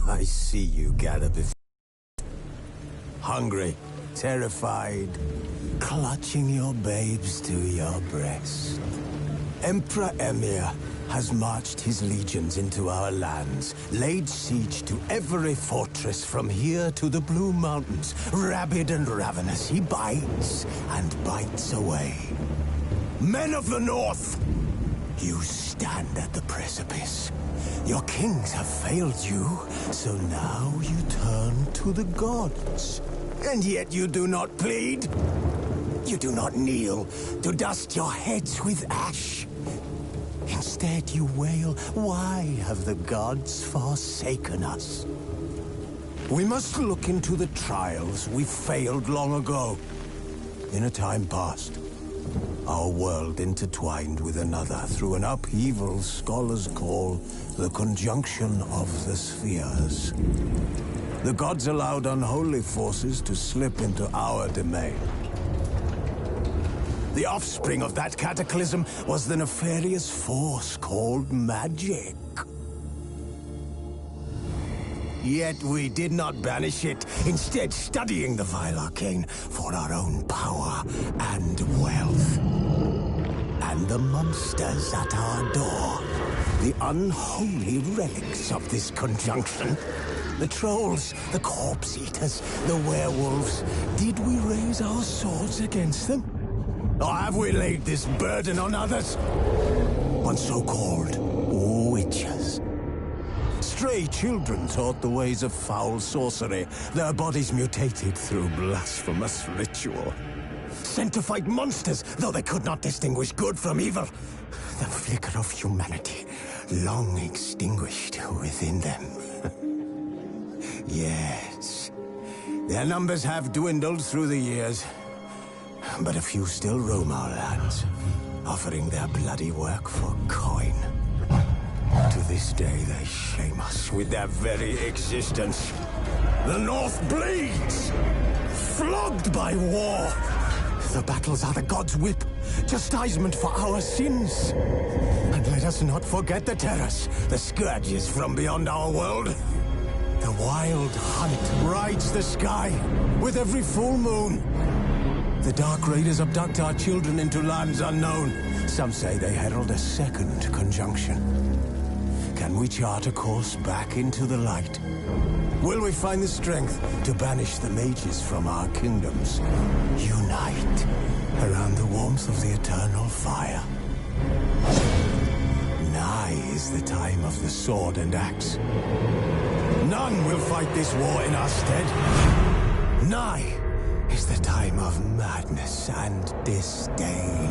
I see you gather before. Hungry, terrified, clutching your babes to your breast. Emperor Emir has marched his legions into our lands, laid siege to every fortress from here to the Blue Mountains. Rabid and ravenous, he bites and bites away. Men of the North, you stand at the precipice. Your kings have failed you, so now you turn to the gods. And yet you do not plead. You do not kneel to dust your heads with ash. Instead you wail, why have the gods forsaken us? We must look into the trials we failed long ago. In a time past, our world intertwined with another through an upheaval scholars call the conjunction of the spheres. The gods allowed unholy forces to slip into our domain. The offspring of that cataclysm was the nefarious force called magic. Yet we did not banish it, instead studying the vile arcane for our own power and wealth. And the monsters at our door, the unholy relics of this conjunction. The trolls, the corpse-eaters, the werewolves. Did we raise our swords against them? Or have we laid this burden on others? On so-called witches. Stray children taught the ways of foul sorcery, their bodies mutated through blasphemous ritual. Sent to fight monsters, though they could not distinguish good from evil. The flicker of humanity, long extinguished within them. Yes, their numbers have dwindled through the years, but a few still roam our lands, offering their bloody work for coin. To this day, they shame us with their very existence. The North bleeds, flogged by war. The battles are the gods' whip, chastisement for our sins. And let us not forget the terrors, the scourges from beyond our world. The wild hunt rides the sky with every full moon. The Dark Raiders abduct our children into lands unknown. Some say they herald a second conjunction. Can we chart a course back into the light? Will we find the strength to banish the mages from our kingdoms? Unite around the warmth of the eternal fire. Nigh is the time of the sword and axe. None will fight this war in our stead. Nigh is the time of madness and disdain.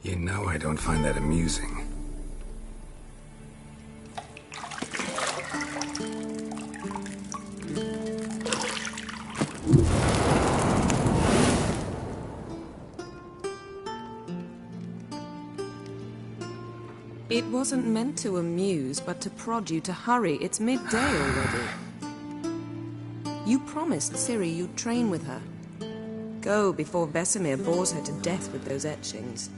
You know I don't find that amusing. It wasn't meant to amuse, but to prod you to hurry. It's midday already. You promised Ciri you'd train with her. Go before Vesemir bores her to death with those etchings.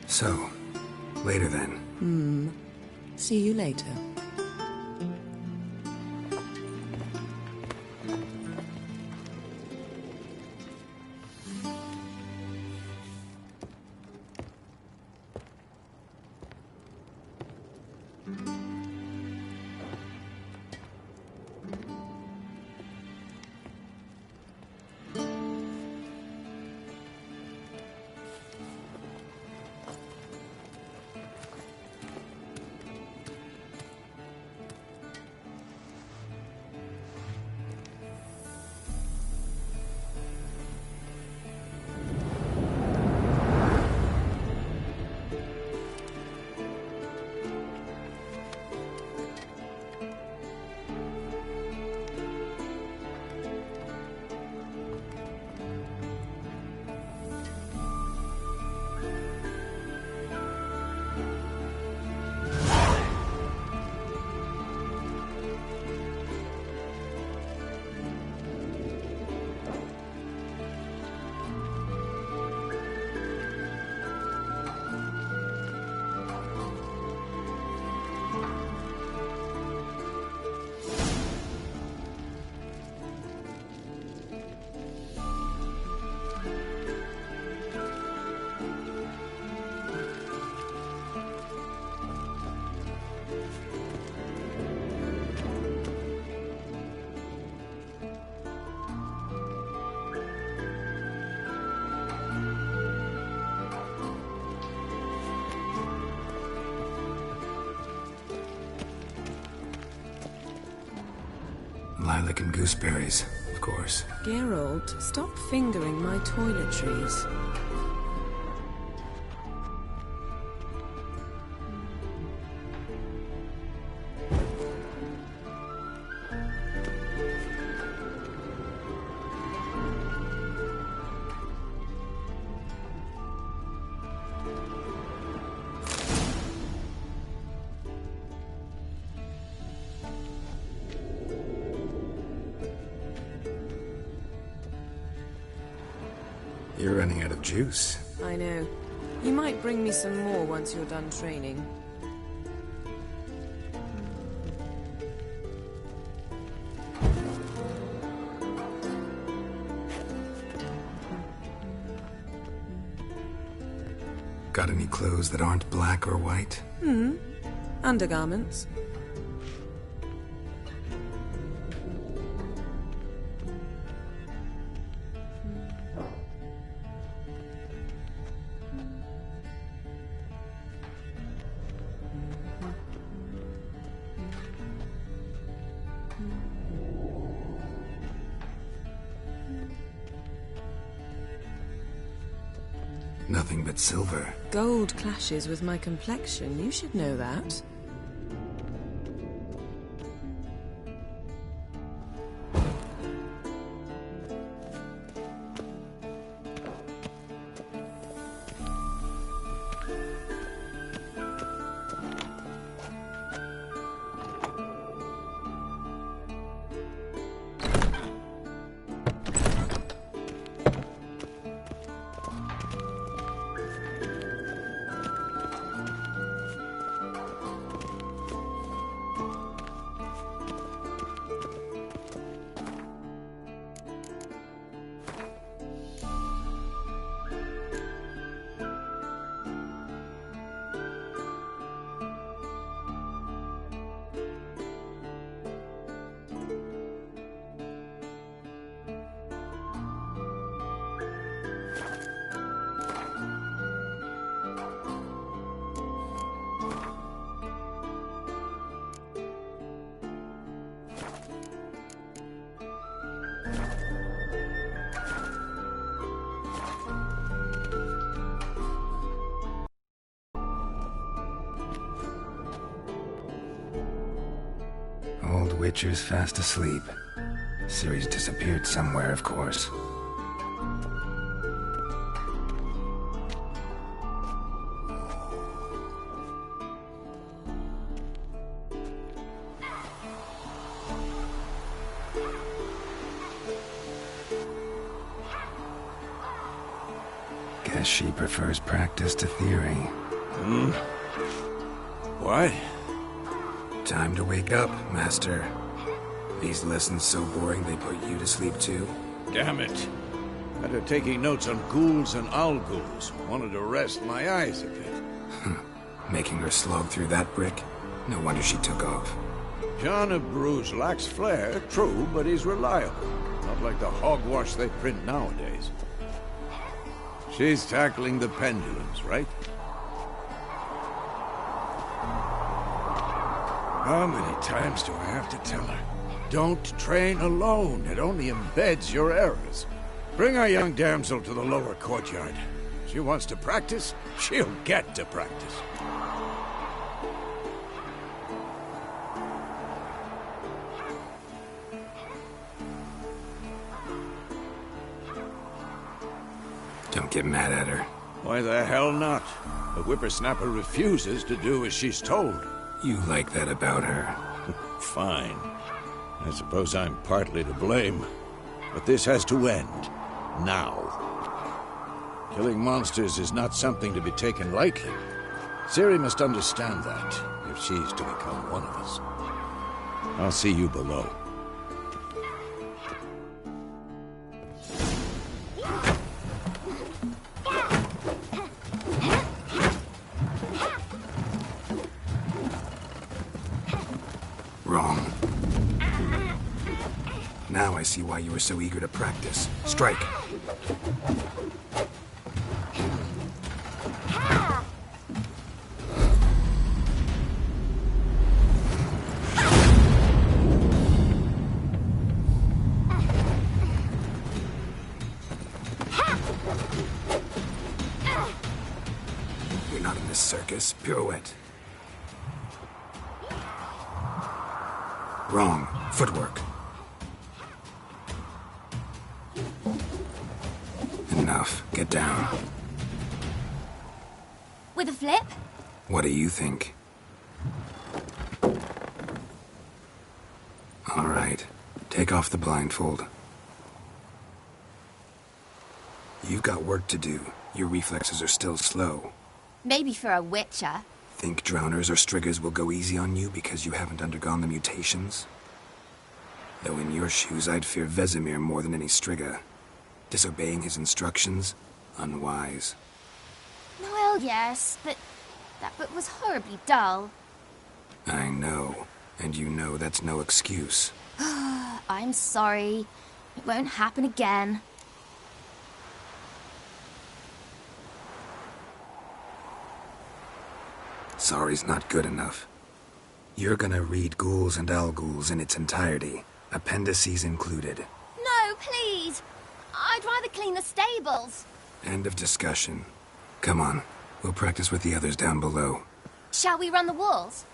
So, later then. See you later. Lilac and gooseberries, of course. Geralt, stop fingering my toiletries. You're running out of juice. I know. You might bring me some more once you're done training. Got any clothes that aren't black or white? Undergarments. Nothing but silver. Gold clashes with my complexion. You should know that. Witcher's fast asleep. Ciri's disappeared somewhere, of course. Guess she prefers practice to theory. What? Time to wake up, Master. These lessons so boring they put you to sleep too? Damn it. After taking notes on ghouls and owl-ghouls, wanted to rest my eyes a bit. Making her slog through that brick? No wonder she took off. John of Bruges lacks flair, true, but he's reliable. Not like the hogwash they print nowadays. She's tackling the pendulums, right? How many times do I have to tell her? Don't train alone. It only embeds your errors. Bring our young damsel to the lower courtyard. She wants to practice, she'll get to practice. Don't get mad at her. Why the hell not? The whippersnapper refuses to do as she's told. You like that about her. Fine. I suppose I'm partly to blame. But this has to end. Now. Killing monsters is not something to be taken lightly. Ciri must understand that, if she's to become one of us. I'll see you below. Wrong. Now I see why you were so eager to practice. Strike. You're not in this circus. Pirouette. Wrong. Footwork. Enough. Get down. With a flip? What do you think? All right. Take off the blindfold. You've got work to do. Your reflexes are still slow. Maybe for a witcher. Think drowners or striggers will go easy on you because you haven't undergone the mutations? Though in your shoes, I'd fear Vesemir more than any strigger. Disobeying his instructions? Unwise. Well, yes, but that book was horribly dull. I know. And you know that's no excuse. I'm sorry. It won't happen again. Sorry's not good enough. You're gonna read Ghouls and Owl-Ghouls in its entirety, appendices included. No, please. I'd rather clean the stables. End of discussion. Come on, we'll practice with the others down below. Shall we run the walls?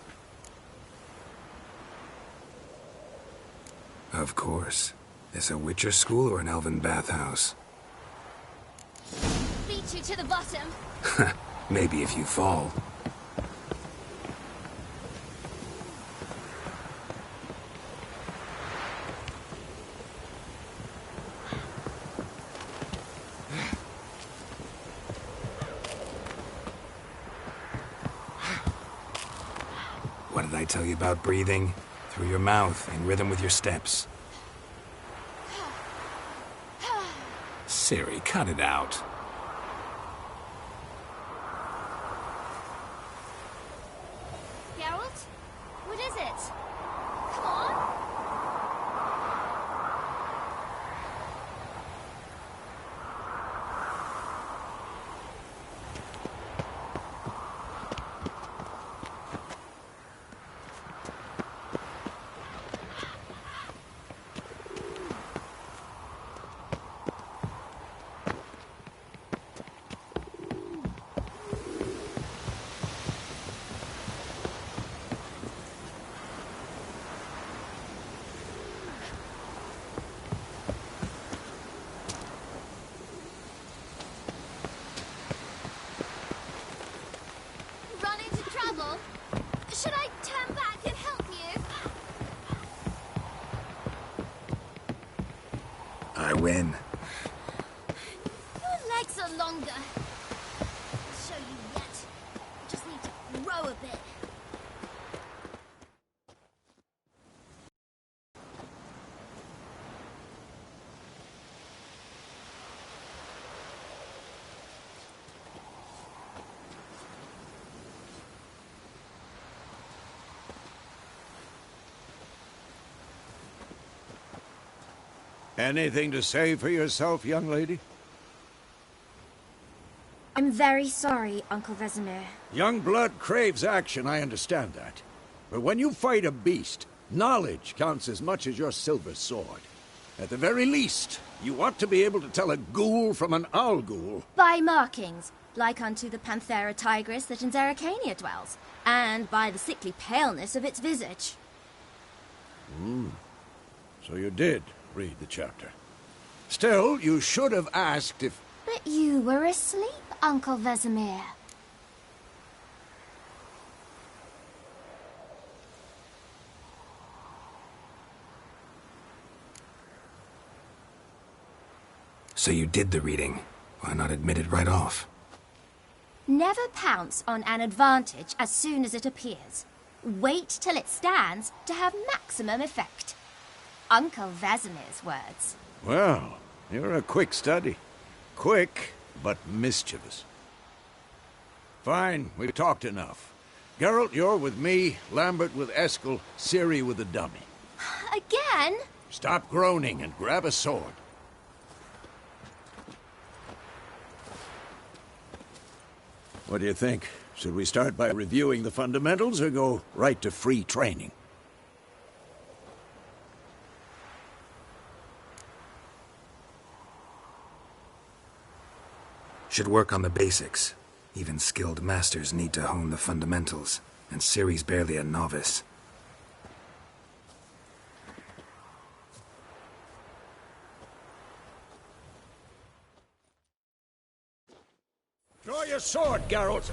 Of course. This a Witcher school or an elven bathhouse? Beat you to the bottom. Maybe if you fall. What did I tell you about breathing? Through your mouth, in rhythm with your steps. Ciri, cut it out. Geralt? What is it? Come on. win. Your legs are longer. I'll show you yet. I just need to grow a bit. Anything to say for yourself, young lady? I'm very sorry, Uncle Vesemir. Young blood craves action, I understand that. But when you fight a beast, knowledge counts as much as your silver sword. At the very least, you ought to be able to tell a ghoul from an owl ghoul. By markings, like unto the Panthera tigris that in Zerrikania dwells, and by the sickly paleness of its visage. So you did read the chapter. Still, you should have asked if... But you were asleep, Uncle Vesemir. So you did the reading. Why not admit it right off? Never pounce on an advantage as soon as it appears. Wait till it stands to have maximum effect. Uncle Vesemir's words. Well, you're a quick study. Quick, but mischievous. Fine, we've talked enough. Geralt, you're with me, Lambert with Eskel, Ciri with the dummy. Again? Stop groaning and grab a sword. What do you think? Should we start by reviewing the fundamentals or go right to free training? Should work on the basics. Even skilled masters need to hone the fundamentals, and Ciri's barely a novice. Draw your sword, Geralt!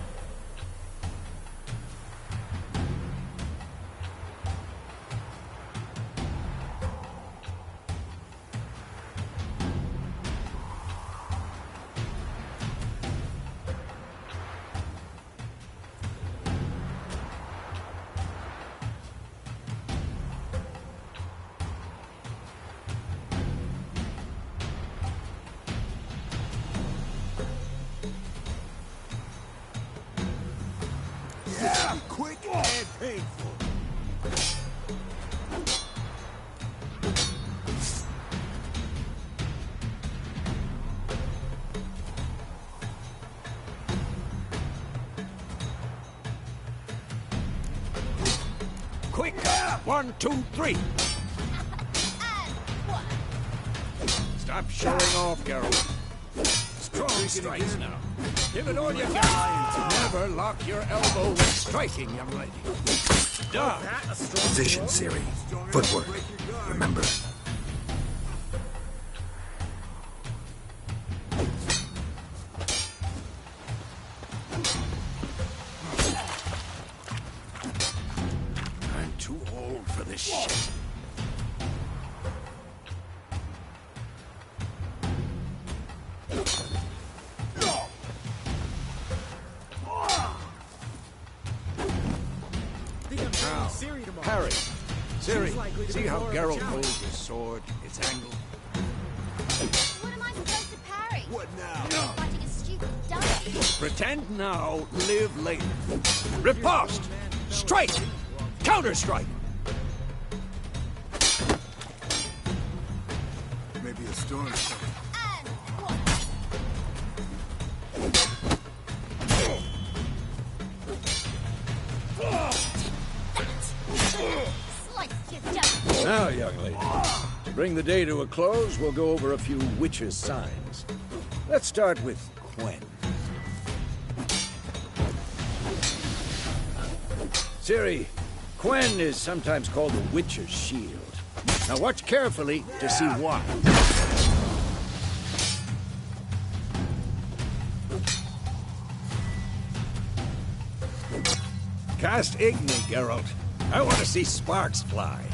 Quick and painful. Quick! 1, 2, 3! Stop showing off, Geralt. Strong strikes now. Give it all you got. Never lock your elbow when striking, young lady. Done. Position, Ciri. Footwork. Remember. I'm too old for this shit. Parry. Ciri, see how Geralt holds his sword, its angle? What am I supposed to parry? What now? I'm fighting a stupid dummy. Pretend now, live later. Riposte! Strike! Counter-strike! Maybe a storm is coming. And one. Slice your dummy. Now, young lady, to bring the day to a close, we'll go over a few witches' signs. Let's start with Quen. Ciri, Quen is sometimes called the Witcher's Shield. Now watch carefully to see why. Cast Igni, Geralt. I want to see sparks fly.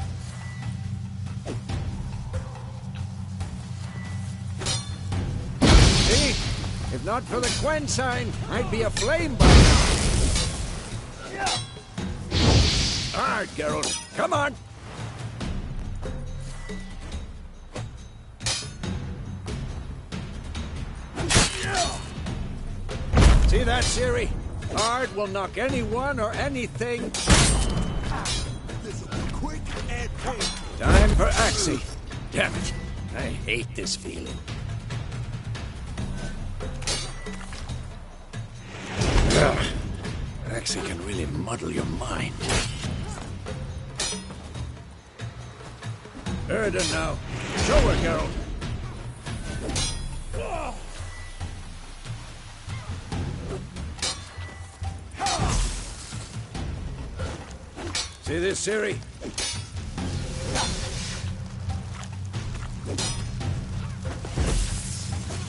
If not for the Quen sign, I'd be aflame by now. All right, Geralt. Come on. See that, Ciri? Ard will knock anyone or anything. This'll be quick and painful. Time for Axii. Damn it. I hate this feeling. Ugh. Axii can really muddle your mind. Erden now. Show her, Geralt. See this, Ciri?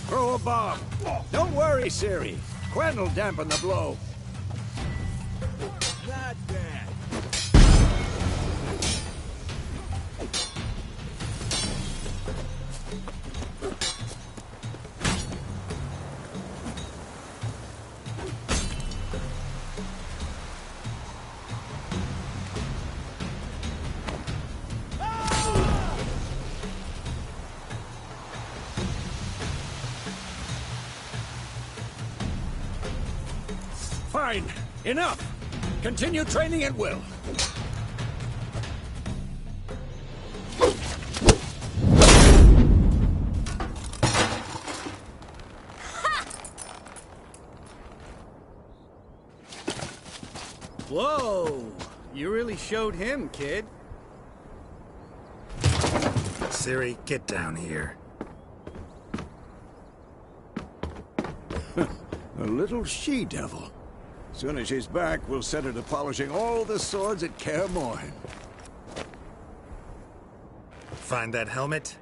Throw a bomb. Don't worry, Ciri. Quen will dampen the blow. Not bad. Fine. Enough. Continue training at will. Whoa! You really showed him, kid. Ciri, get down here. A little she-devil. Soon as she's back, we'll set her to polishing all the swords at Kaer Morhen. Find that helmet?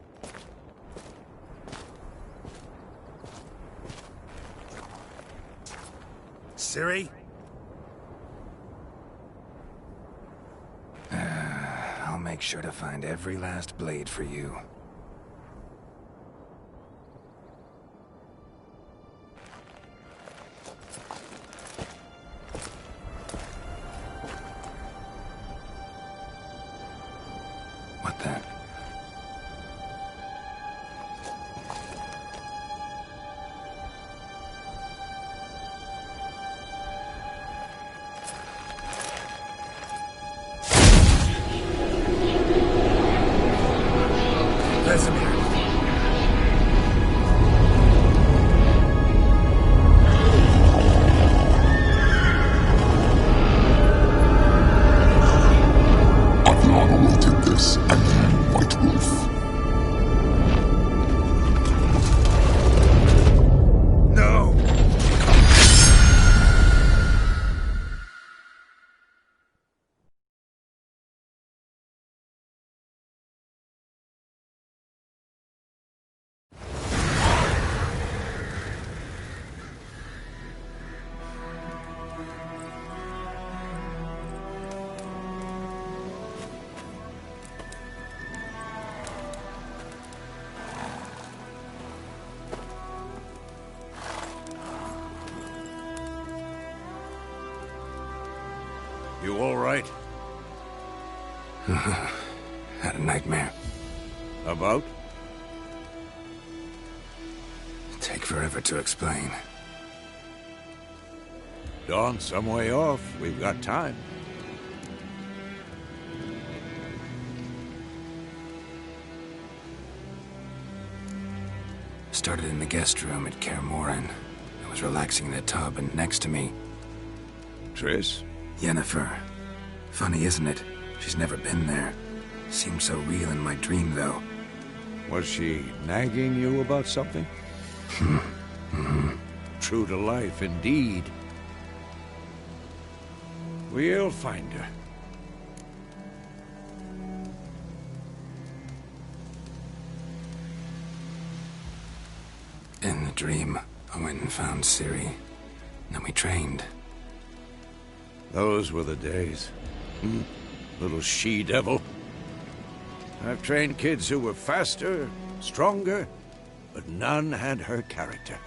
Ciri? I'll make sure to find every last blade for you. What then? Vesemir. Adriana will take this, and you, White Wolf. No! You all right? Had a nightmare. About? Take forever to explain. Dawn's some way off. We've got time. Started in the guest room at Kaer Morhen. I was relaxing in a tub, and next to me, Triss? Yennefer. Funny, isn't it? She's never been there. Seemed so real in my dream, though. Was she nagging you about something? True to life, indeed. We'll find her. In the dream, I went and found Ciri. Then we trained. Those were the days. Little she-devil. I've trained kids who were faster, stronger, but none had her character.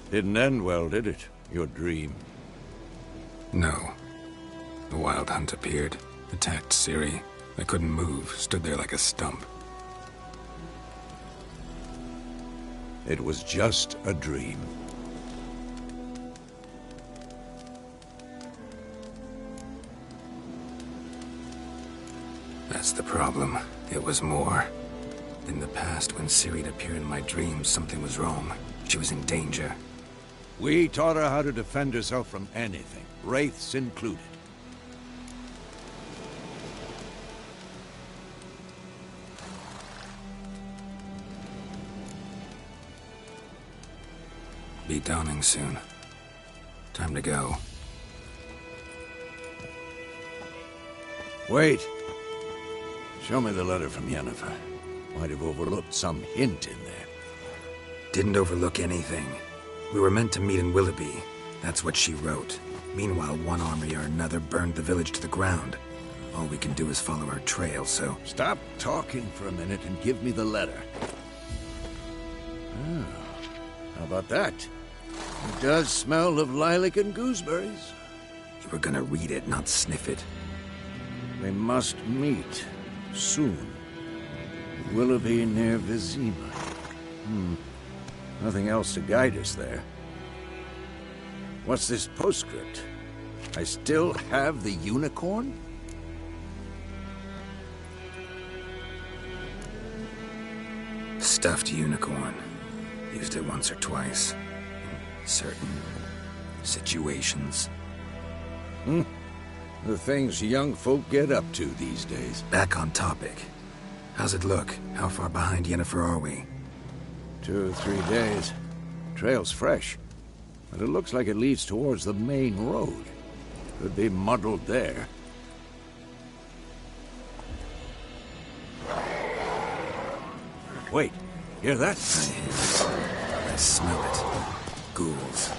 Didn't end well, did it? Your dream. No. The Wild Hunt appeared, attacked Ciri. I couldn't move, stood there like a stump. It was just a dream. That's the problem. It was more. In the past, when Ciri'd appear in my dreams, something was wrong. She was in danger. We taught her how to defend herself from anything, wraiths included. Be dawning soon. Time to go. Wait. Show me the letter from Yennefer. Might have overlooked some hint in there. Didn't overlook anything. We were meant to meet in Willoughby. That's what she wrote. Meanwhile, one army or another burned the village to the ground. All we can do is follow her trail, so... Stop talking for a minute and give me the letter. Oh, how about that? It does smell of lilac and gooseberries. You were gonna read it, not sniff it. We must meet. Soon. Willoughby near Vizima. Nothing else to guide us there. What's this postscript? I still have the unicorn? Stuffed unicorn. Used it once or twice. Certain situations. The things young folk get up to these days. Back on topic. How's it look? How far behind Yennefer are we? 2 or 3 days. Trail's fresh, but it looks like it leads towards the main road. Could be muddled there. Wait, hear that? I smell it. Ghouls.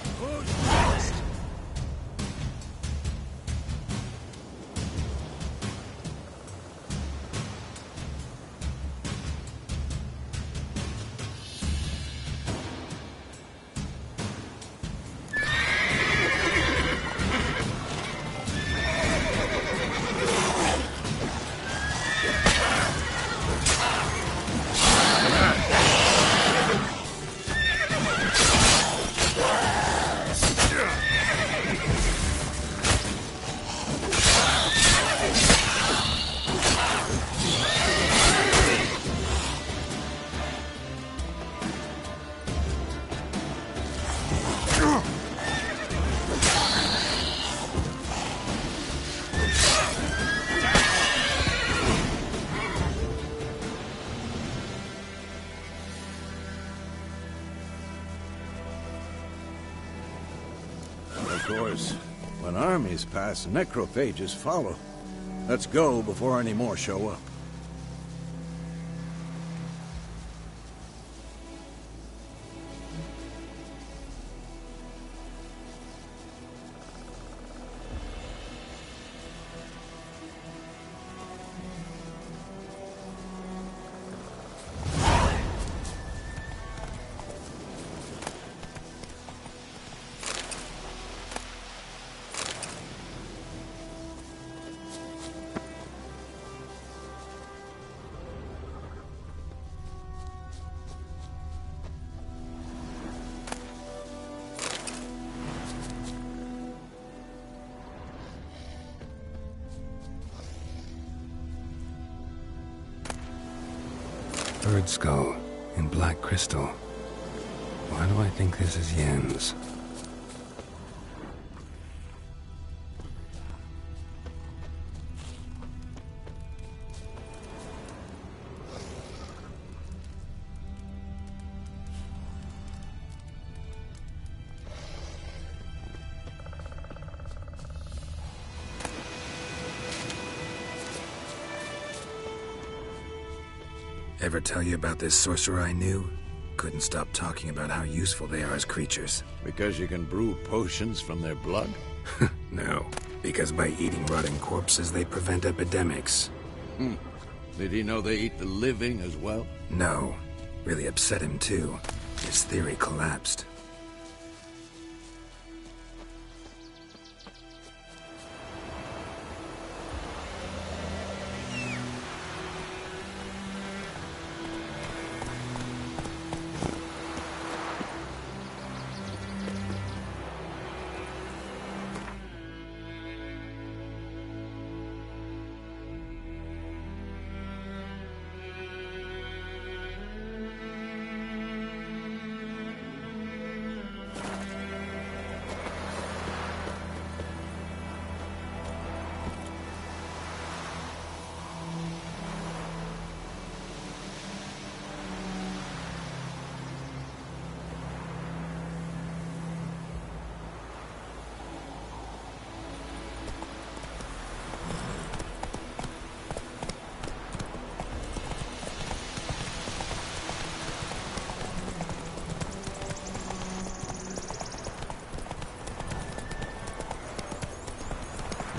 Of course, when armies pass, necrophages follow. Let's go before any more show up. Bird skull in black crystal. Why do I think this is Yen's? Ever tell you about this sorcerer I knew? Couldn't stop talking about how useful they are as creatures. Because you can brew potions from their blood? No, because by eating rotting corpses, they prevent epidemics. Did he know they eat the living as well? No. Really upset him, too. His theory collapsed.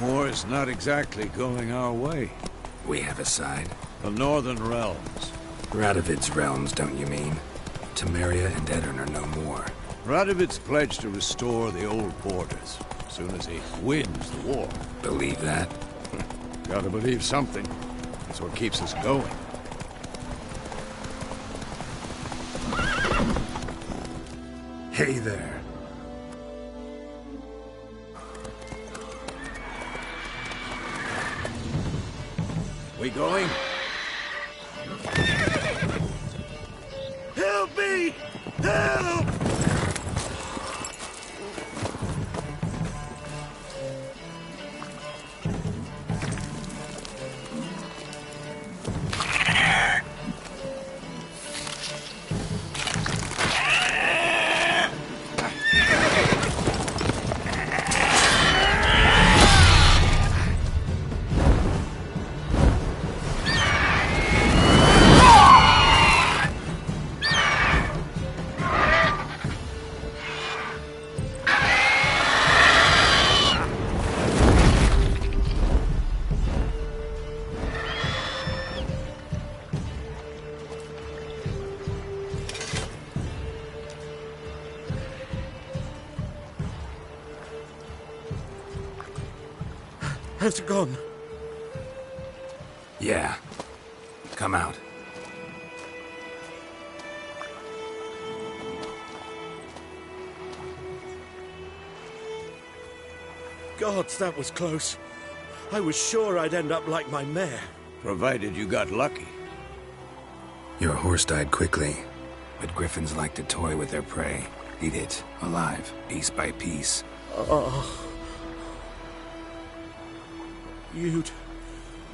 War's not exactly going our way. We have a side. The Northern Realms. Radovid's realms, don't you mean? Temeria and Edirn are no more. Radovid's pledged to restore the old borders as soon as he wins the war. Believe that? Gotta believe something. That's what keeps us going. Hey there. We going? Help me! Help! Has it gone? Yeah. Come out. Gods, that was close. I was sure I'd end up like my mare. Provided you got lucky. Your horse died quickly, but griffins like to toy with their prey. Eat it, alive, piece by piece.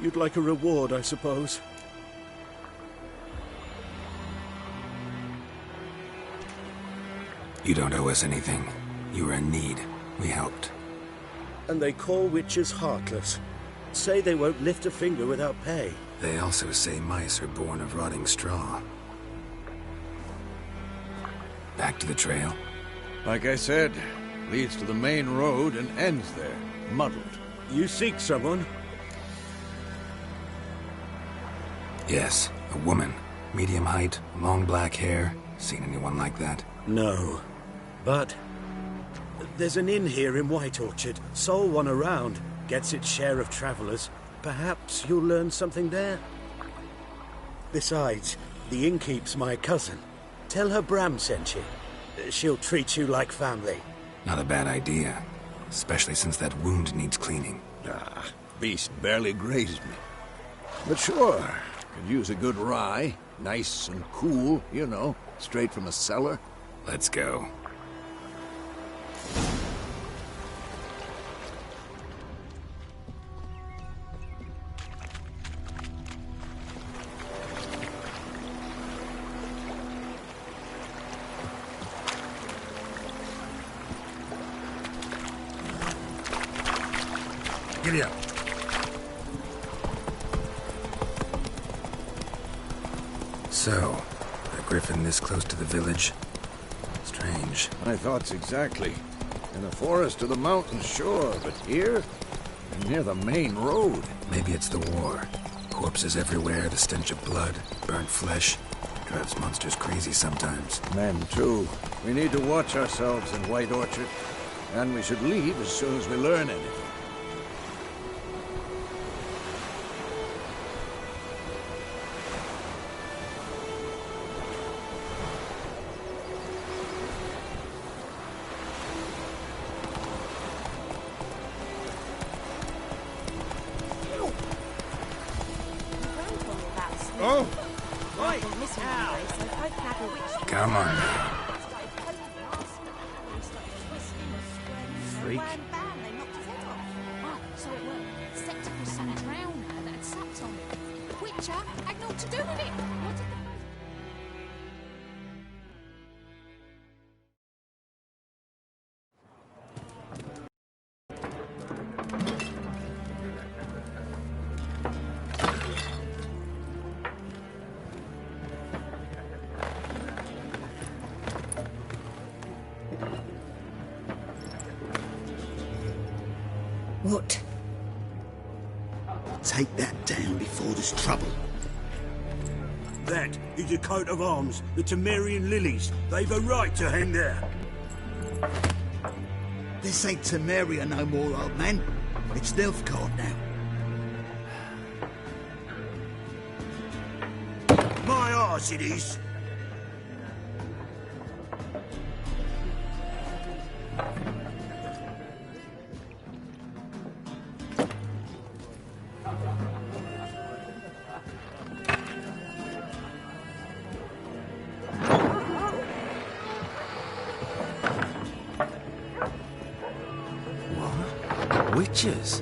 You'd like a reward, I suppose. You don't owe us anything. You were in need. We helped. And they call witches heartless. Say they won't lift a finger without pay. They also say mice are born of rotting straw. Back to the trail? Like I said, leads to the main road and ends there, muddled. You seek someone? Yes, a woman. Medium height, long black hair. Seen anyone like that? No. But there's an inn here in White Orchard. Sole one around. Gets its share of travelers. Perhaps you'll learn something there? Besides, the innkeep's my cousin. Tell her Bram sent you. She'll treat you like family. Not a bad idea. Especially since that wound needs cleaning. Beast barely grazed me. But sure, could use a good rye. Nice and cool, you know, straight from a cellar. Let's go. Giddy up. So, a griffin this close to the village? Strange. My thoughts exactly. In the forest or the mountains, sure, but here? Near the main road. Maybe it's the war. Corpses everywhere, the stench of blood, burnt flesh. Drives monsters crazy sometimes. Men, too. We need to watch ourselves in White Orchard. And we should leave as soon as we learn anything. Oh! Right, Come on. Freak. So it was Septimus sat around her that had sucked on it. Witcher had naught to do with it. What did the What take that down before there's trouble. That is a coat of arms, the Temerian lilies. They've a right to hang there. This ain't Temeria no more, old man. It's Nilfgaard now. My arse it is. Witches?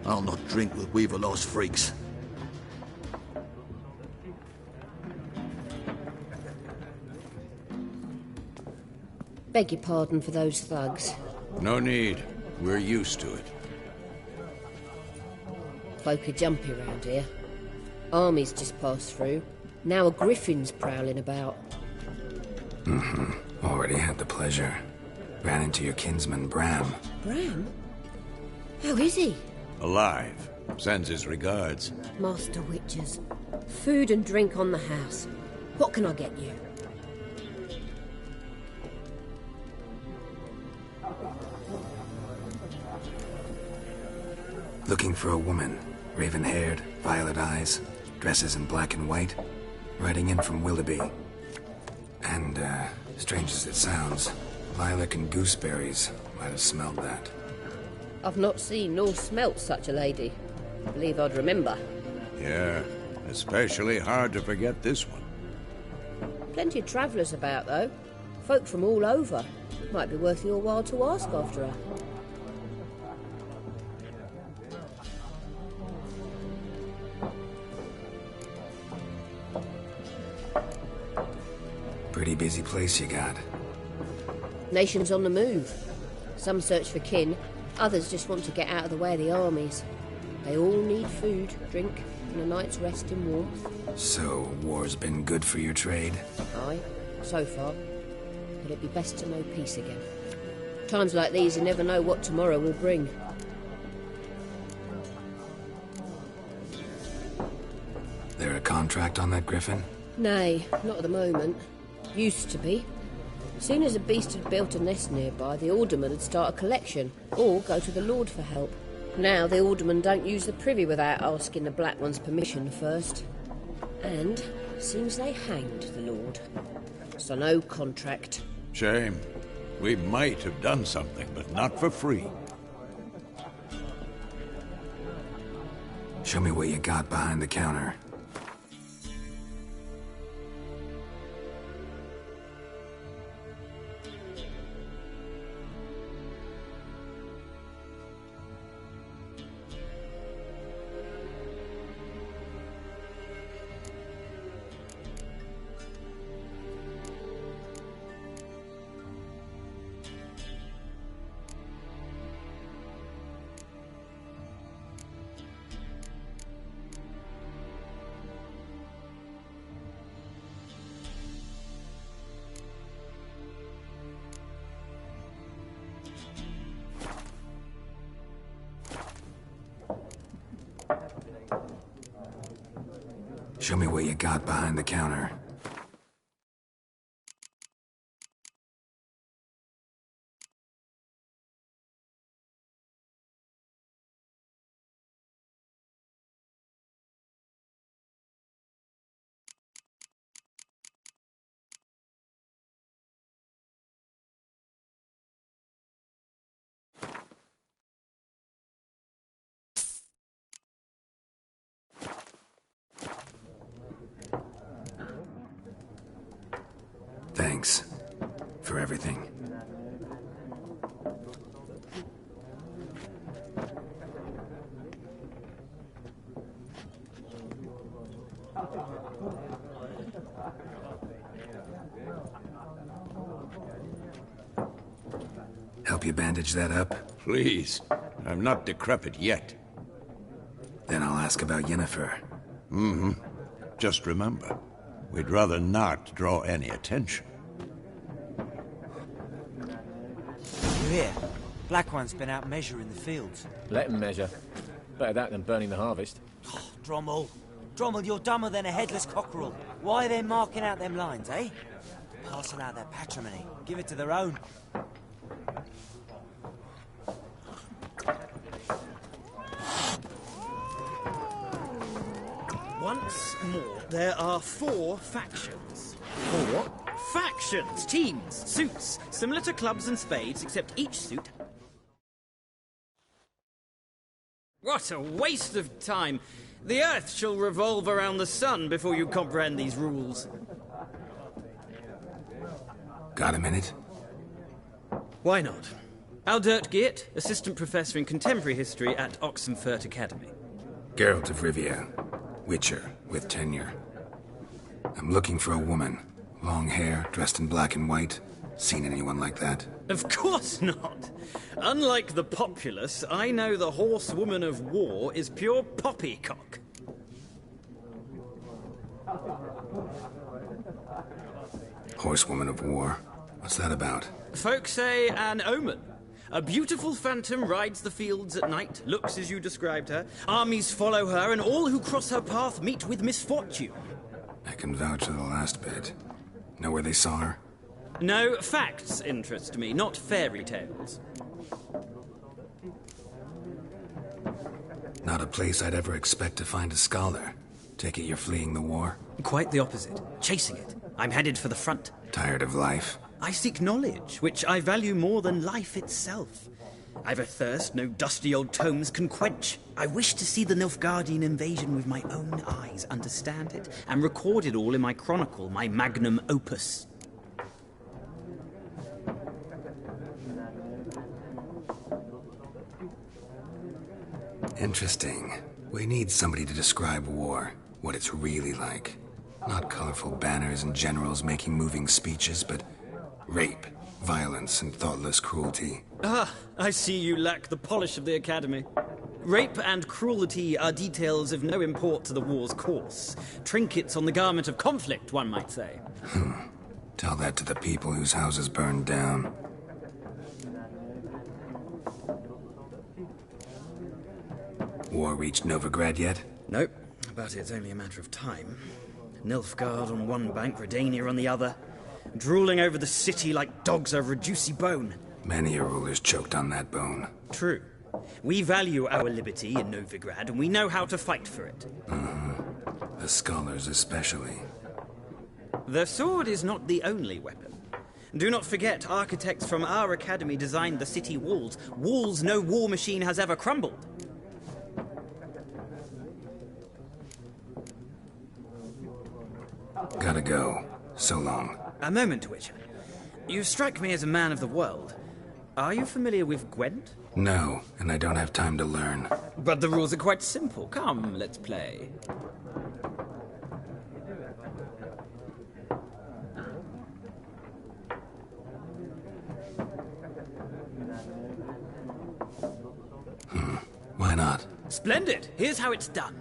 I'll not drink with Weaverlaw's freaks. Beg your pardon for those thugs. No need. We're used to it. Folk are jumpy around here. Armies just passed through. Now a griffin's prowling about. Already had the pleasure. Ran into your kinsman, Bram. Bram? How is he? Alive. Sends his regards. Master Witchers. Food and drink on the house. What can I get you? Looking for a woman. Raven-haired, violet eyes, dresses in black and white. Riding in from Willoughby. And, strange as it sounds, lilac and gooseberries might have smelled that. I've not seen nor smelt such a lady. I believe I'd remember. Yeah, especially hard to forget this one. Plenty of travellers about, though. Folk from all over. Might be worth your while to ask after her. Pretty busy place you got. Nations on the move. Some search for kin, others just want to get out of the way of the armies. They all need food, drink, and a night's rest in warmth. So, war's been good for your trade? Aye, so far. But it'd be best to know peace again. Times like these, you never know what tomorrow will bring. There a contract on that griffin? Nay, not at the moment. Used to be. Soon as a beast had built a nest nearby, the alderman would start a collection, or go to the Lord for help. Now the aldermen don't use the privy without asking the Black One's permission first. And seems they hanged the Lord. So no contract. Shame. We might have done something, but not for free. Show me what you got behind the counter. Show me what you got behind the counter. Thanks for everything. Help you bandage that up? Please. I'm not decrepit yet. Then I'll ask about Yennefer. Mm-hmm. Just remember, we'd rather not draw any attention. here. Black One's been out measuring the fields. Let him measure. Better that than burning the harvest. Oh, Drommel. Drommel, you're dumber than a headless cockerel. Why are they marking out them lines, eh? Passing out their patrimony. Give it to their own. Once more, there are 4 factions. 4 factions, teams, suits, similar to clubs and spades, except each suit... What a waste of time! The Earth shall revolve around the sun before you comprehend these rules. Got a minute? Why not? Aldert Geert, Assistant Professor in Contemporary History at Oxenfurt Academy. Geralt of Rivia, Witcher, with tenure. I'm looking for a woman. Long hair, dressed in black and white. Seen anyone like that? Of course not! Unlike the populace, I know the horsewoman of war is pure poppycock. Horsewoman of war? What's that about? Folk say an omen. A beautiful phantom rides the fields at night, looks as you described her. Armies follow her, and all who cross her path meet with misfortune. I can vouch for the last bit. Know where they saw her? No, facts interest me, not fairy tales. Not a place I'd ever expect to find a scholar. Take it you're fleeing the war? Quite the opposite. Chasing it. I'm headed for the front. Tired of life? I seek knowledge, which I value more than life itself. I've a thirst no dusty old tomes can quench. I wish to see the Nilfgaardian invasion with my own eyes, understand it, and record it all in my chronicle, my magnum opus. Interesting. We need somebody to describe war, what it's really like. Not colorful banners and generals making moving speeches, but rape, violence, and thoughtless cruelty. Ah, I see you lack the polish of the Academy. Rape and cruelty are details of no import to the war's course. Trinkets on the garment of conflict, one might say. Tell that to the people whose houses burned down. War reached Novigrad yet? Nope, but it's only a matter of time. Nilfgaard on one bank, Redania on the other. Drooling over the city like dogs over a juicy bone. Many a ruler's choked on that bone. True. We value our liberty in Novigrad, and we know how to fight for it. The scholars especially. The sword is not the only weapon. Do not forget, architects from our academy designed the city walls. Walls no war machine has ever crumbled. Gotta go. So long. A moment, Witcher. You strike me as a man of the world. Are you familiar with Gwent? No, and I don't have time to learn. But the rules are quite simple. Come, let's play. Why not? Splendid. Here's how it's done.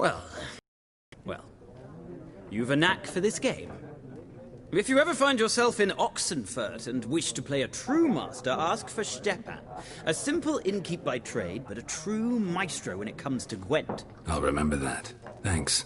Well, you've a knack for this game. If you ever find yourself in Oxenfurt and wish to play a true master, ask for Stepan. A simple innkeep by trade, but a true maestro when it comes to Gwent. I'll remember that. Thanks.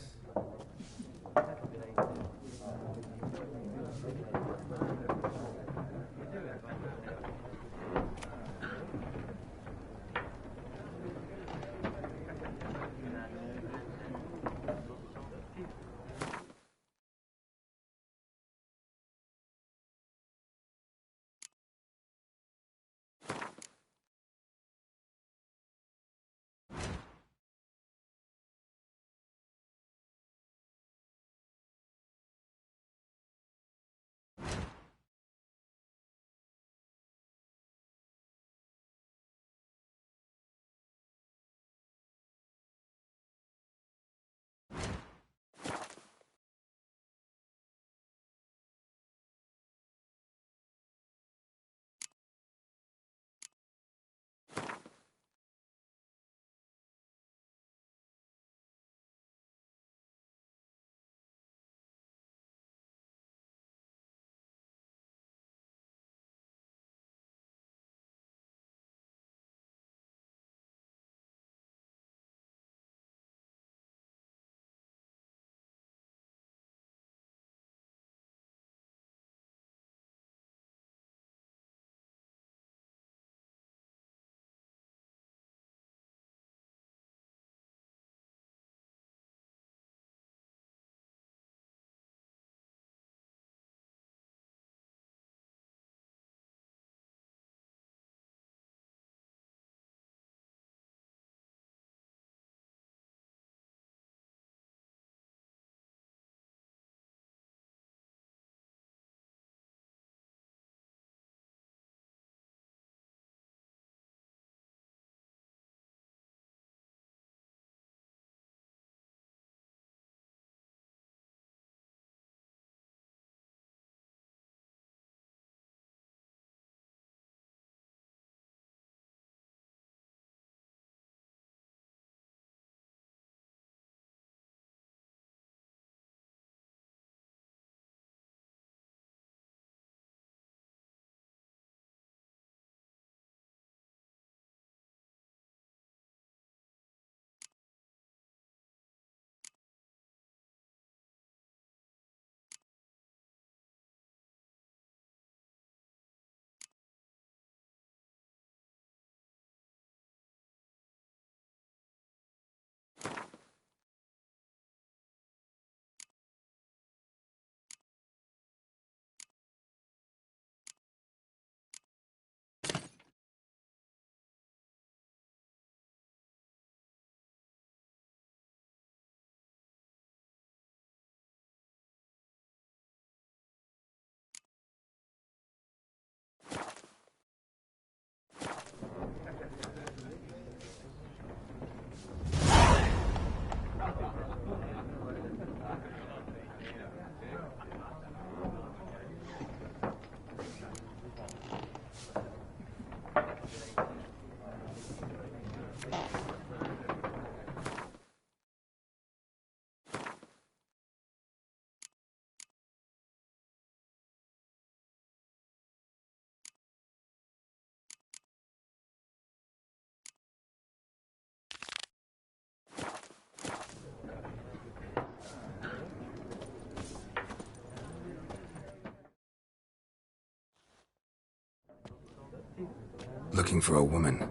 Looking for a woman.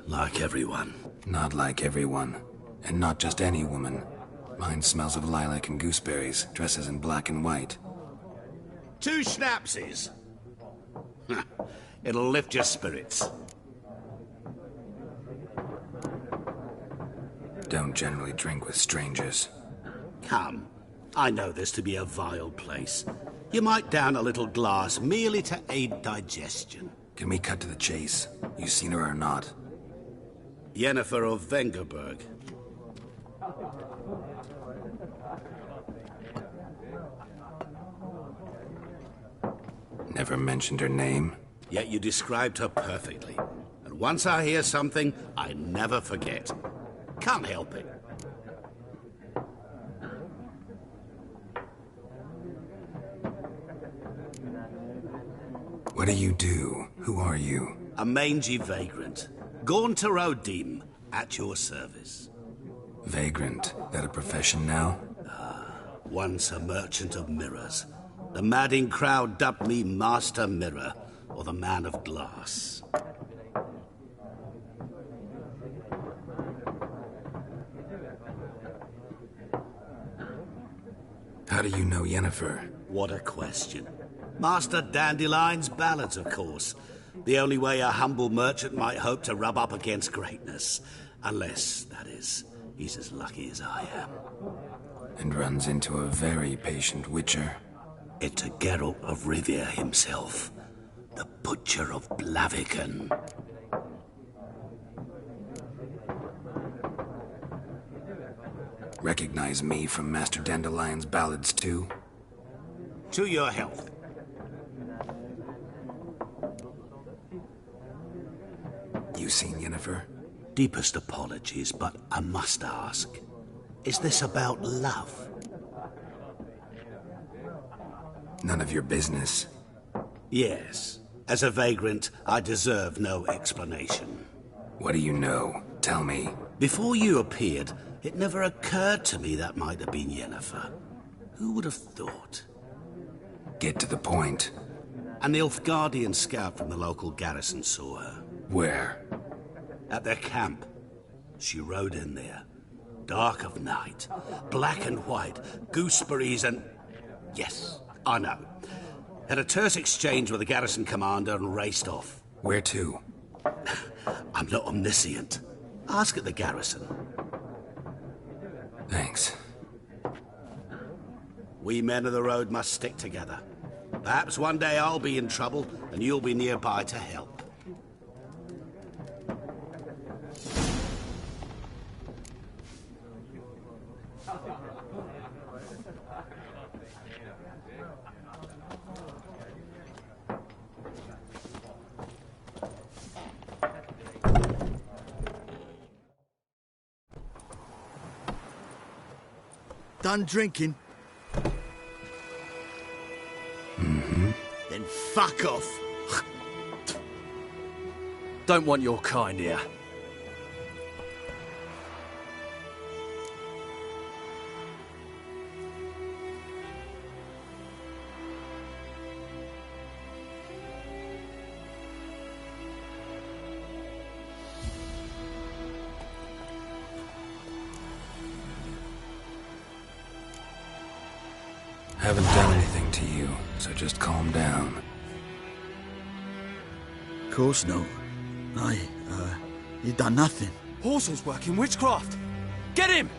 Like everyone. Not like everyone. And not just any woman. Mine smells of lilac and gooseberries, dresses in black and white. 2 schnapsies. It'll lift your spirits. Don't generally drink with strangers. Come. I know this to be a vile place. You might down a little glass merely to aid digestion. Can we cut to the chase? You seen her or not? Yennefer of Vengerberg. Never mentioned her name? Yet you described her perfectly. And once I hear something, I never forget. Can't help it. What do you do? Who are you? A mangy vagrant. Gaunter O'Dim, at your service. Vagrant. That a profession now? Once a merchant of mirrors. The madding crowd dubbed me Master Mirror, or the Man of Glass. How do you know Yennefer? What a question. Master Dandelion's ballads, of course. The only way a humble merchant might hope to rub up against greatness. Unless, that is, he's as lucky as I am. And runs into a very patient witcher. It's a Geralt of Rivia himself. The Butcher of Blaviken. Recognize me from Master Dandelion's ballads, too? To your health. You seen Yennefer? Deepest apologies, but I must ask. Is this about love? None of your business. Yes. As a vagrant, I deserve no explanation. What do you know? Tell me. Before you appeared, it never occurred to me that might have been Yennefer. Who would have thought? Get to the point. An Nilfgaardian scout from the local garrison saw her. Where? At their camp. She rode in there. Dark of night. Black and white. Gooseberries and... Yes, I know. Had a terse exchange with the garrison commander and raced off. Where to? I'm not omniscient. Ask at the garrison. Thanks. We men of the road must stick together. Perhaps one day I'll be in trouble and you'll be nearby to help. Done drinking? Mm-hmm. Then fuck off. Don't want your kind here. Haven't done anything to you, so just calm down. Of course not. You done nothing. Horsel's working witchcraft. Get him!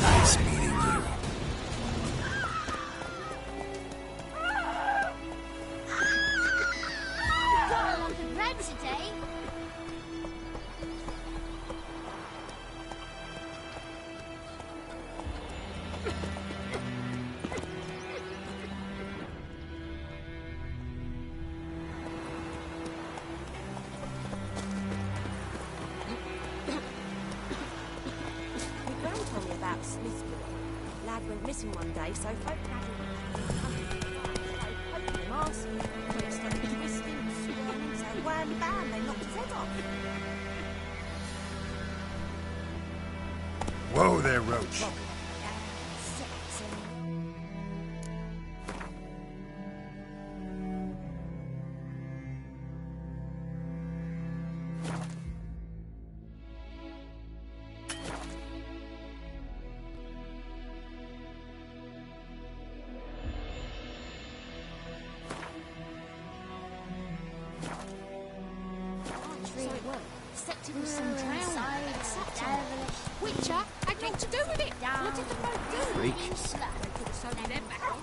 Nice meeting you. Got a lot of bread today. My gran told me about Smithwood. Lad went missing one day, so folk had him mask, folk started twisting, squirming, so wham bam, they knocked his head off. Whoa there, Roach. Except it was some drowned. Except Witcher had naught to do with it. What did the folk do? Freak. They could have sewn them back.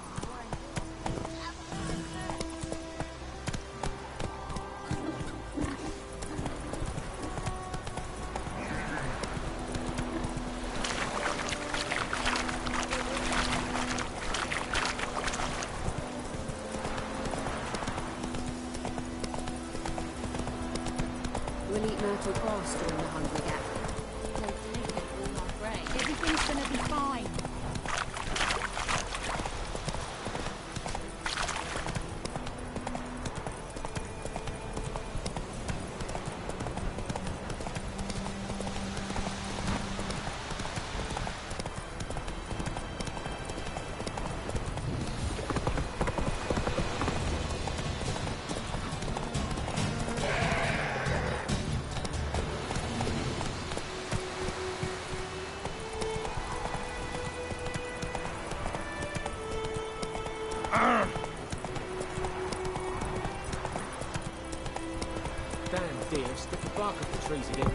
Myrtle Pass during the Hungry Gap. Don't take it all my brain. Everything's gonna be fine. Damn deer, stick the bark of the trees again.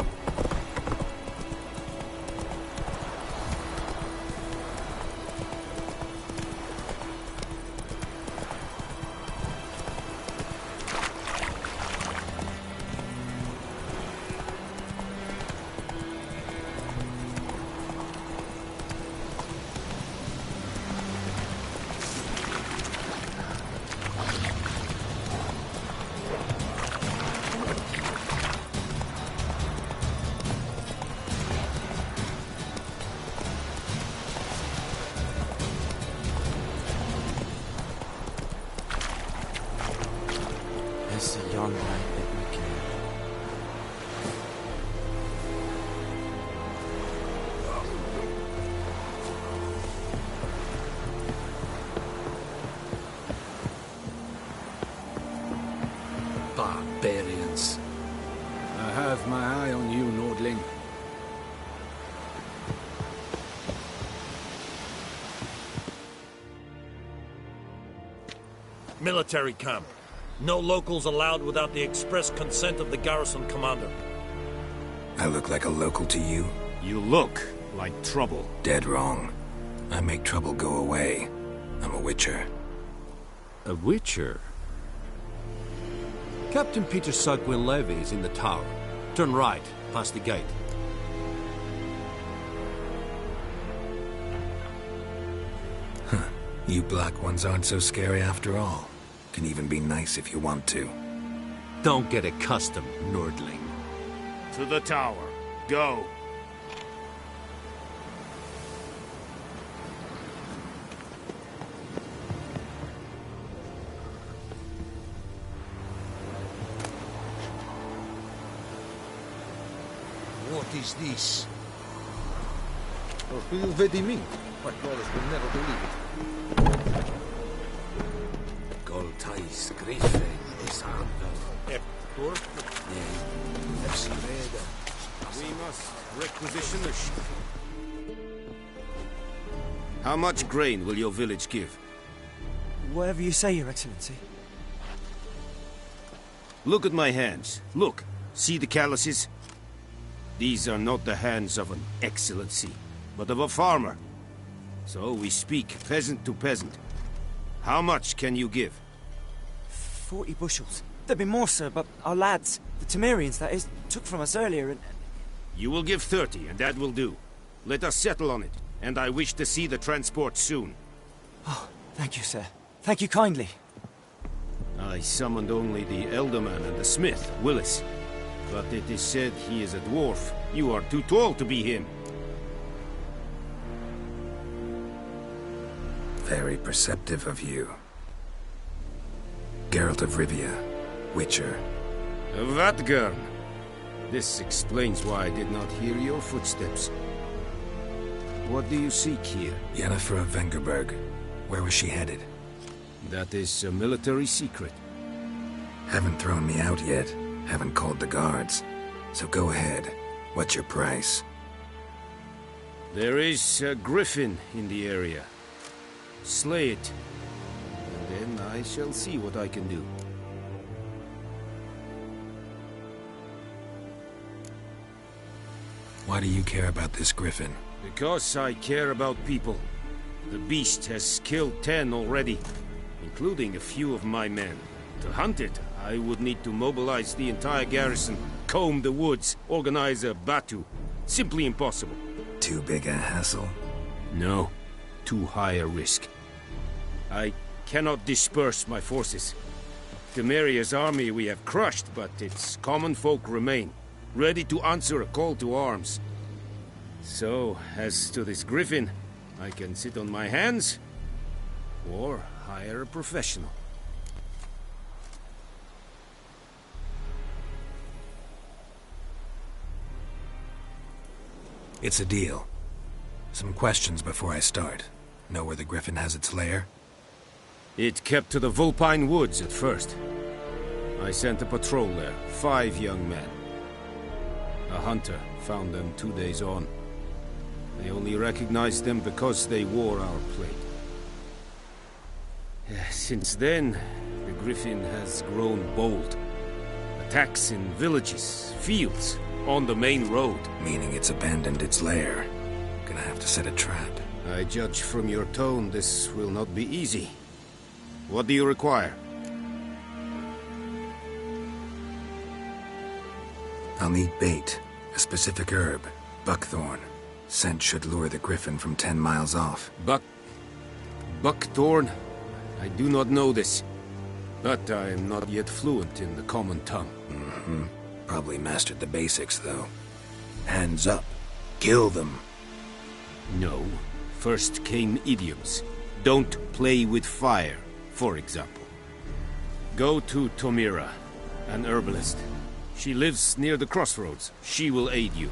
It's a young light that we can. Barbarians. I have my eye on you, Nordling. Military camp. No locals allowed without the express consent of the garrison commander. I look like a local to you? You look like trouble. Dead wrong. I make trouble go away. I'm a witcher. A witcher? Captain Peter Sugwin Levy is in the tower. Turn right, past the gate. Huh. You black ones aren't so scary after all. Can even be nice if you want to. Don't get accustomed, Nordling. To the tower. Go. What is this? Who Vedimink? My brothers will never believe it. Goltais Griffin Isandal. Eptor? Nay, Epsileda. We must requisition the ship. How much grain will your village give? Whatever you say, Your Excellency. Look at my hands. Look. See the calluses? These are not the hands of an excellency, but of a farmer. So we speak peasant to peasant. How much can you give? 40 bushels. There'd be more, sir, but our lads, the Temerians, that is, took from us earlier and... You will give 30, and that will do. Let us settle on it, and I wish to see the transport soon. Oh, thank you, sir. Thank you kindly. I summoned only the Elderman and the smith, Willis. But it is said he is a dwarf. You are too tall to be him. Very perceptive of you. Geralt of Rivia, Witcher. Vatgern! This explains why I did not hear your footsteps. What do you seek here? Yennefer of Vengerberg. Where was she headed? That is a military secret. Haven't thrown me out yet. Haven't called the guards. So go ahead. What's your price? There is a griffin in the area. Slay it. And then I shall see what I can do. Why do you care about this griffin? Because I care about people. The beast has killed 10 already, including a few of my men. To hunt it, I would need to mobilize the entire garrison, comb the woods, organize a batu. Simply impossible. Too big a hassle? No. Too high a risk. I cannot disperse my forces. Temeria's army we have crushed, but its common folk remain. ready to answer a call to arms. So, as to this griffin, I can sit on my hands, or hire a professional. It's a deal. Some questions before I start. Know where the griffin has its lair? It kept to the Vulpine Woods at first. I sent a patrol there, 5 young men. A hunter found them 2 days on. They only recognized them because they wore our plate. Since then, the griffin has grown bold. Attacks in villages, fields, on the main road. Meaning it's abandoned its lair. Gonna have to set a trap. I judge from your tone this will not be easy. What do you require? I'll need bait, a specific herb, buckthorn. Scent should lure the griffin from 10 miles off. Buckthorn? I do not know this, but I am not yet fluent in the common tongue. Mm-hmm. Probably mastered the basics, though. Hands up. Kill them. No. First came idioms. Don't play with fire, for example. Go to Tomira, an herbalist. She lives near the crossroads. She will aid you.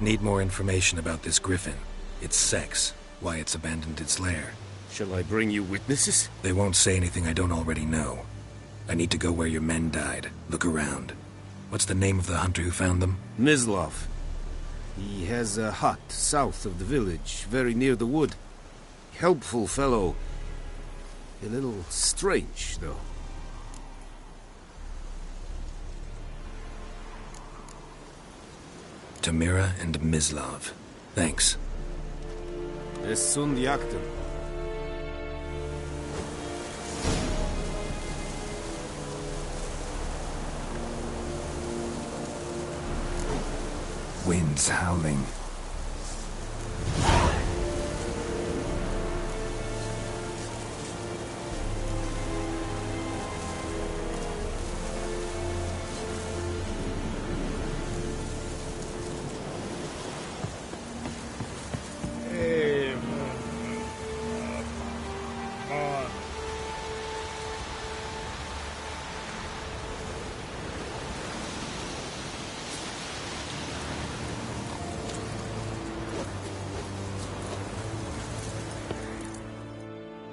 Need more information about this griffin. Its sex, why it's abandoned its lair. Shall I bring you witnesses? They won't say anything I don't already know. I need to go where your men died. Look around. What's the name of the hunter who found them? Mislav. He has a hut south of the village, very near the wood. Helpful fellow. A little strange, though. Tomira and Mislav. Thanks. Es sunt jagtem. Winds howling.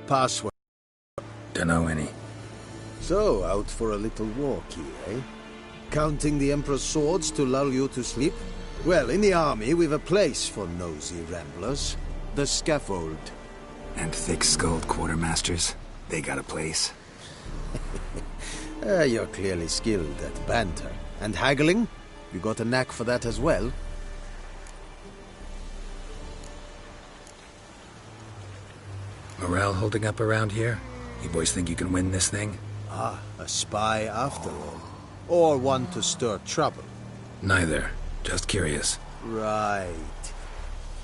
Password. Dunno any. So, out for a little walk here, eh? Counting the Emperor's swords to lull you to sleep? Well, in the army, we've a place for nosy ramblers. The scaffold. And thick-skulled quartermasters. They got a place. You're clearly skilled at banter. And haggling? You got a knack for that as well? Morale holding up around here? You boys think you can win this thing? Ah, a spy after all. Or one to stir trouble. Neither. Just curious. Right.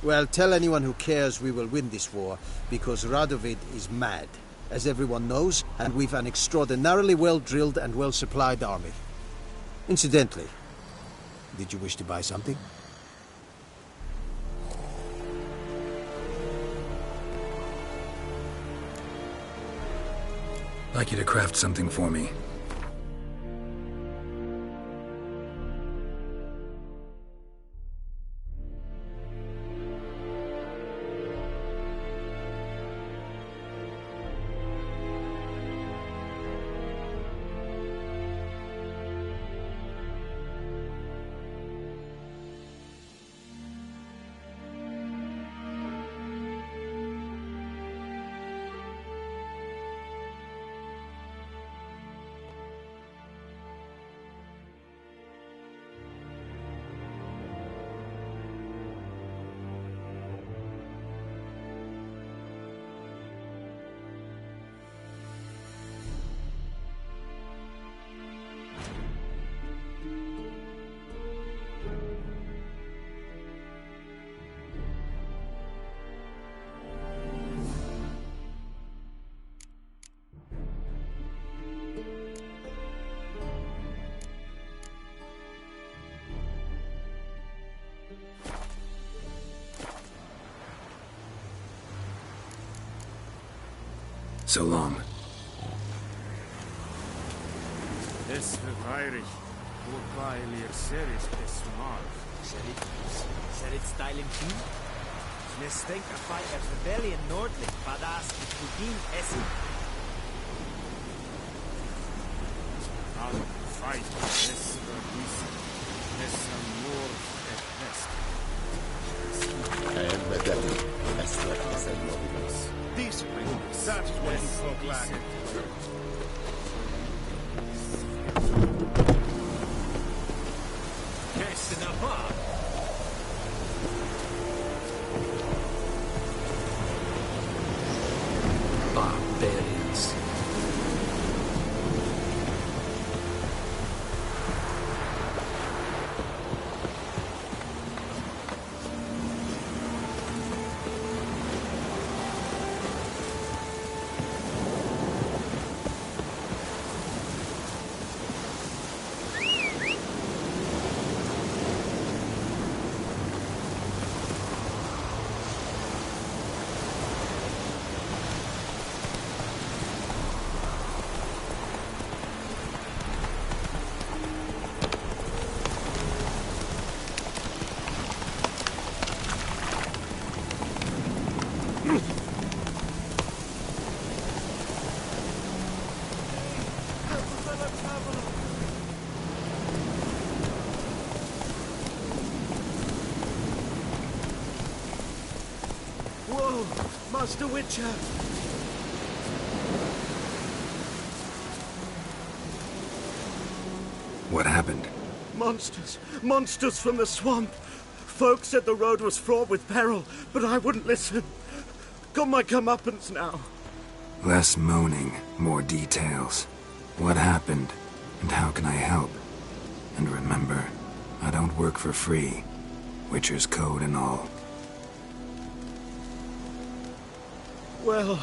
Well, tell anyone who cares we will win this war, because Radovid is mad, as everyone knows, and we've an extraordinarily well-drilled and well-supplied army. Incidentally, did you wish to buy something? I'd like you to craft something for me. So long. Es verweirig. Wobei mir series pessoal. Said it's styling too? Let's think a fight at Rebellion Nordling, Badass, Kudin, Essen. I'll fight this vergis. This amor et pest. Decently. That is what you folk lack. Barbarians. Whoa! Master Witcher! What happened? Monsters! Monsters from the swamp! Folk said the road was fraught with peril, but I wouldn't listen. Got my comeuppance now. Less moaning, more details. What happened, and how can I help? And remember, I don't work for free. Witcher's code and all. Well,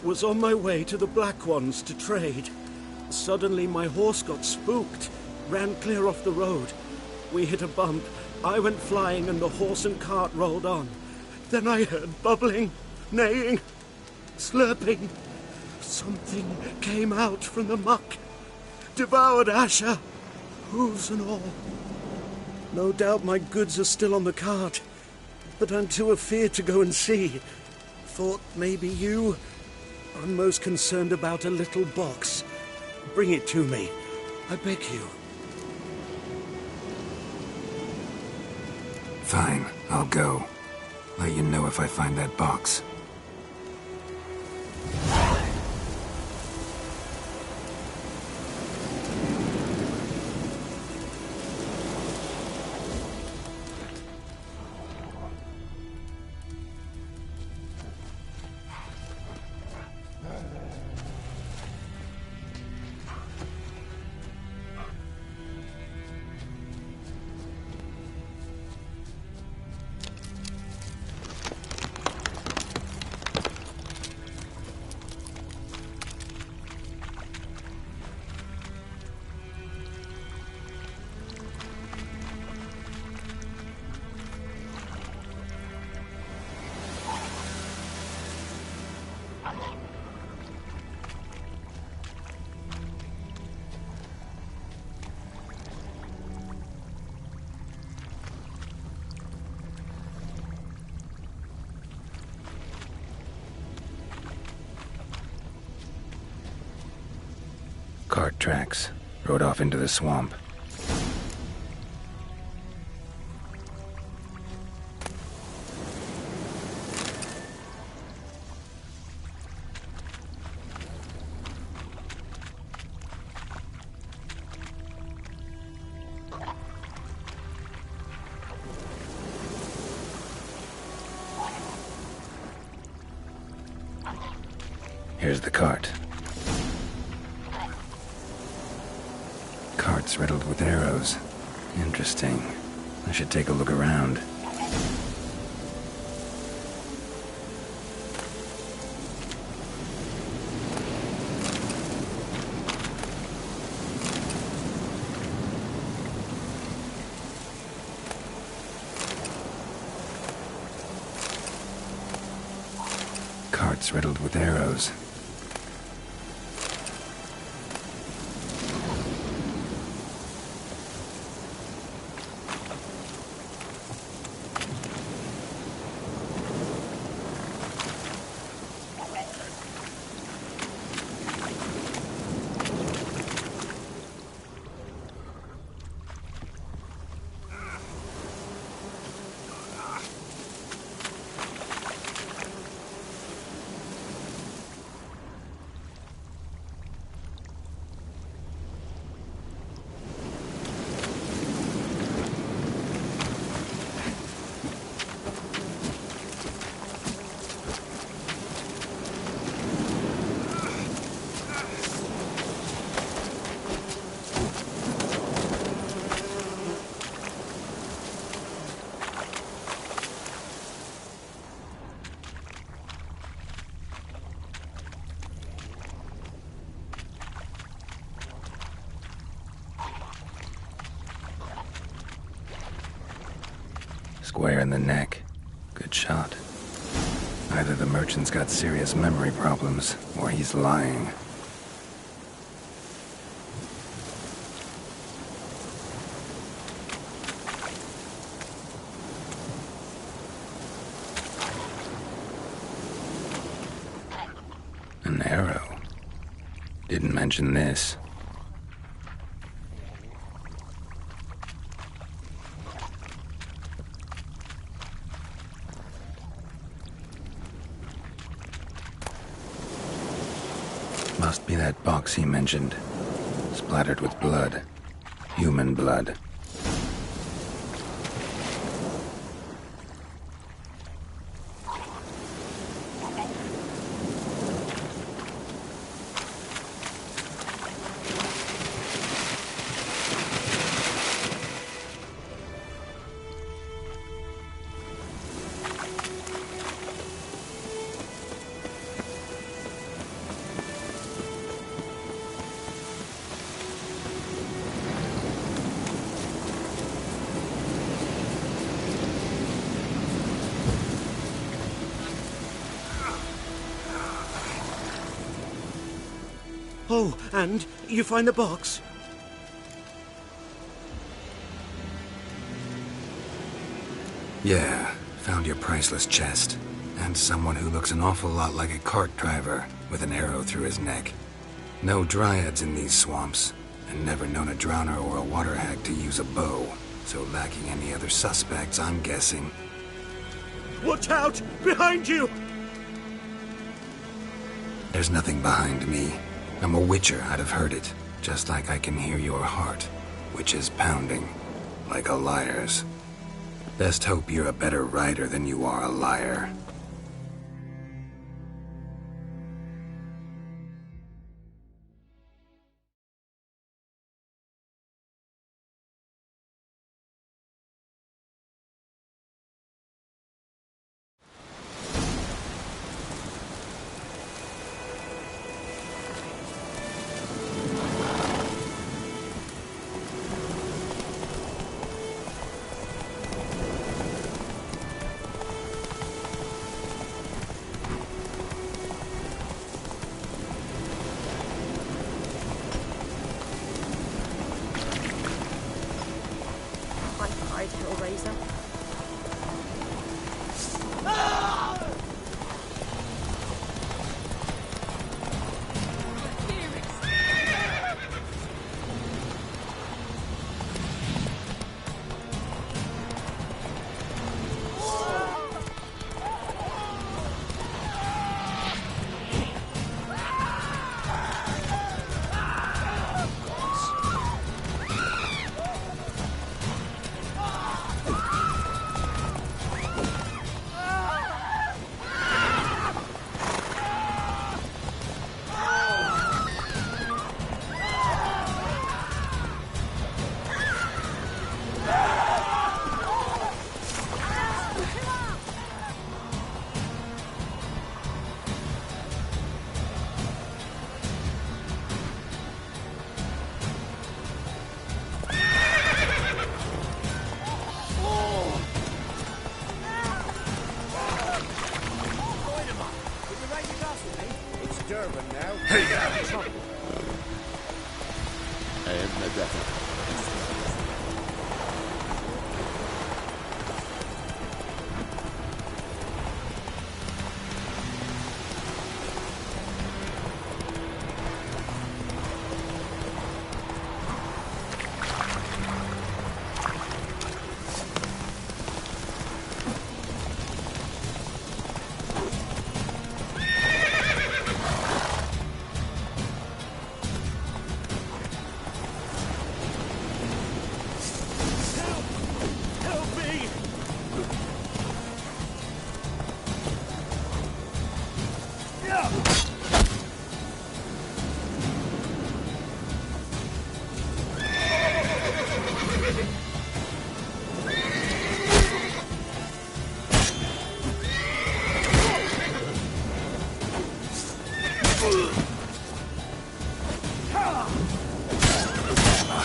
was on my way to the Black Ones to trade. Suddenly my horse got spooked, ran clear off the road. We hit a bump, I went flying and the horse and cart rolled on. Then I heard bubbling, neighing, slurping. Something came out from the muck, devoured Asher, hooves and all. No doubt my goods are still on the cart, but I'm too afeard to go and see. Thought maybe you... I'm most concerned about a little box. Bring it to me. I beg you. Fine, I'll go. Let you know if I find that box. Cart tracks. Rode off into the swamp. Here's the cart. Cart's riddled with arrows. Interesting. I should take a look around. Cart's riddled with arrows. square in the neck. Good shot. Either the merchant's got serious memory problems, or he's lying. An arrow. Didn't mention this. Must be that box he mentioned. Splattered with blood. Human blood. Oh, and you find the box? Yeah, found your priceless chest. And someone who looks an awful lot like a cart driver, with an arrow through his neck. No dryads in these swamps, and never known a drowner or a water hag to use a bow. So lacking any other suspects, I'm guessing. Watch out! Behind you! There's nothing behind me. I'm a witcher, I'd have heard it. Just like I can hear your heart, which is pounding. Like a liar's. Best hope you're a better rider than you are a liar. Hellraiser.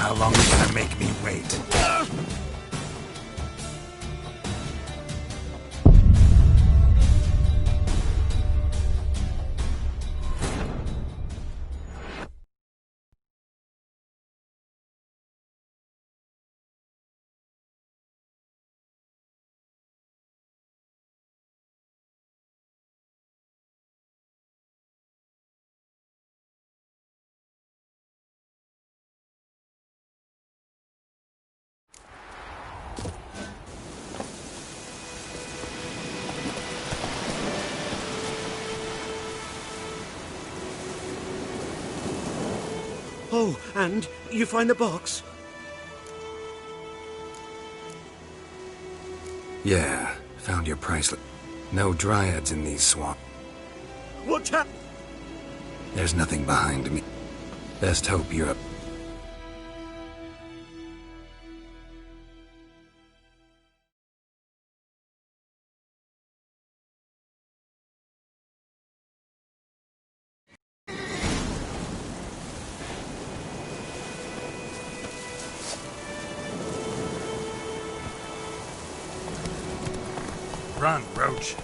How long are you gonna make me wait? Oh, and you find the box? Yeah, found your priceless... No dryads in these swamps. What's happened? There's nothing behind me. Best hope you're up. Run, Roach.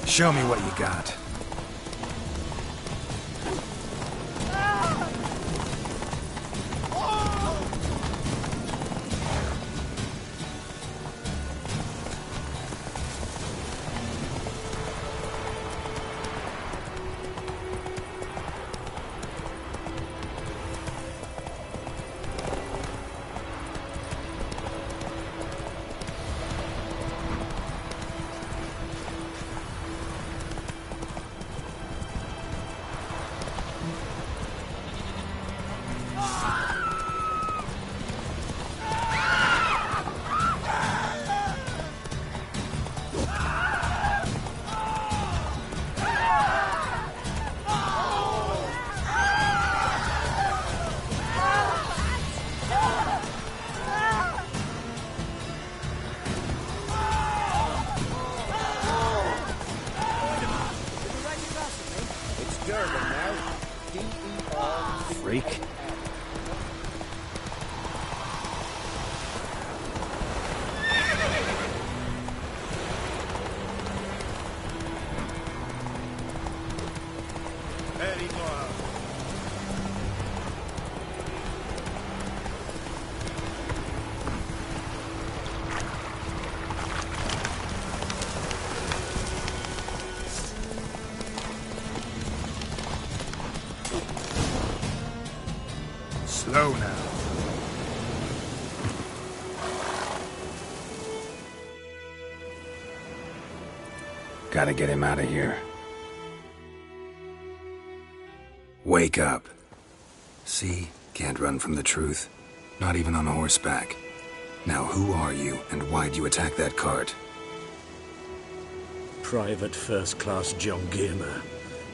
Show me what you got. Freak. Slow now. Gotta get him out of here. Wake up. See? Can't run from the truth. Not even on horseback. Now who are you, and why'd you attack that cart? Private First Class John Giermer,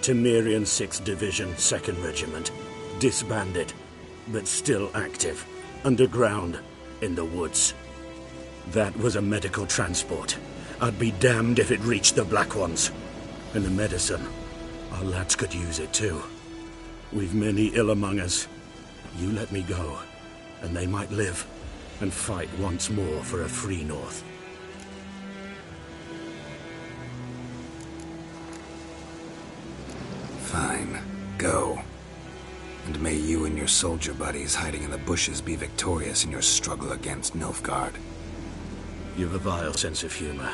Temerian 6th Division, 2nd Regiment. Disbanded, but still active. Underground, in the woods. That was a medical transport. I'd be damned if it reached the Black Ones. And the medicine, our lads could use it too. We've many ill among us. You let me go, and they might live and fight once more for a free North. Fine. Go. And may you and your soldier buddies hiding in the bushes be victorious in your struggle against Nilfgaard. You've a vile sense of humor.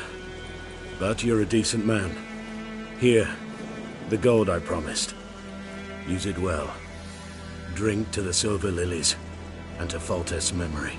But you're a decent man. Here, the gold I promised. Use it well. Drink to the Silver Lilies, and to Foltest's memory.